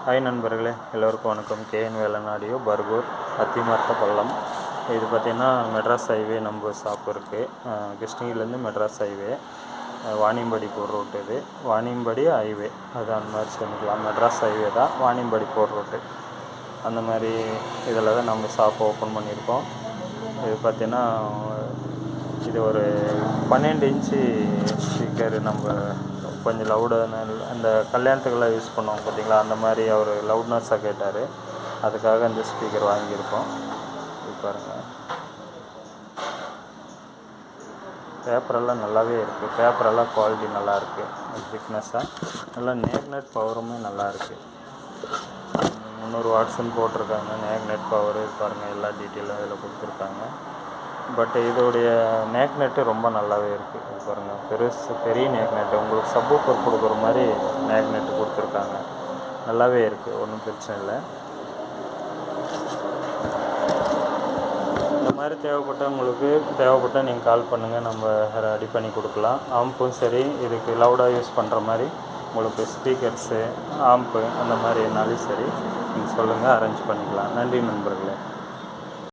Hi நண்பர்களே, எல்லோருக்கும் வணக்கம். கேஎன் வேலன் ஆடியோ, பர்கூர், அத்திமரத்த பள்ளம். இது பார்த்திங்கன்னா மெட்ராஸ் ஹைவே நம்ம ஷாப் இருக்குது. கிருஷ்ணகிரிலேருந்து மெட்ராஸ் ஹைவே, வாணியம்பாடி போகிற ரூட்டு. இது வாணியம்பாடி ஹைவே, அது அந்த மாதிரி சொல்லிக்கலாம். மெட்ராஸ் ஹைவே தான், வாணியம்பாடி போகிற ரூட்டு. அந்த மாதிரி இதில் தான் நம்ம ஷாப் ஓப்பன் பண்ணியிருக்கோம். இது பார்த்திங்கன்னா இது ஒரு 12 இன்ச்சு ஸ்பீக்கர். நம்ம கொஞ்சம் லவுடான அந்த கல்யாணத்துக்கெல்லாம் யூஸ் பண்ணுவோம் பார்த்திங்களா, அந்த மாதிரி அவர் லவுட்னஸாக கேட்டார். அதுக்காக இந்த ஸ்பீக்கர் வாங்கியிருக்கோம். இது பாருங்கள், பேப்பரெல்லாம் நல்லாவே இருக்குது. பேப்பரெல்லாம் குவாலிட்டி நல்லா இருக்குது, திக்னஸ்ஸாக நல்லா. நேக்நெட் பவருமே நல்லா இருக்குது. 300 வாட்ஸ்ன்னு போட்டிருக்காங்க. நேக்நெட் பவர் பாருங்கள், எல்லா டீட்டெயிலும் இதில் கொடுத்துருக்காங்க. பட் இதோடைய நேக்நெட்டு ரொம்ப நல்லாவே இருக்குது. இது பாருங்கள், பெரிய நேக்நெட்டு. உங்களுக்கு சப்வூஃபர் கொடுக்குற மாதிரி நேக்நெட்டு கொடுத்துருக்காங்க. நல்லாவே இருக்குது, ஒன்றும் பிரச்சனை இல்லை. இந்த மாதிரி தேவைப்பட்டால் நீங்கள் கால் பண்ணுங்கள், நம்ம ரெடி பண்ணி கொடுக்கலாம். ஆம்பும் சரி, இதுக்கு லவுடாக யூஸ் பண்ணுற மாதிரி உங்களுக்கு ஸ்பீக்கர்ஸு, ஆம்பு அந்த மாதிரினாலும் சரி நீங்கள் சொல்லுங்கள், அரேஞ்ச் பண்ணிக்கலாம். நன்றி நண்பர்களே.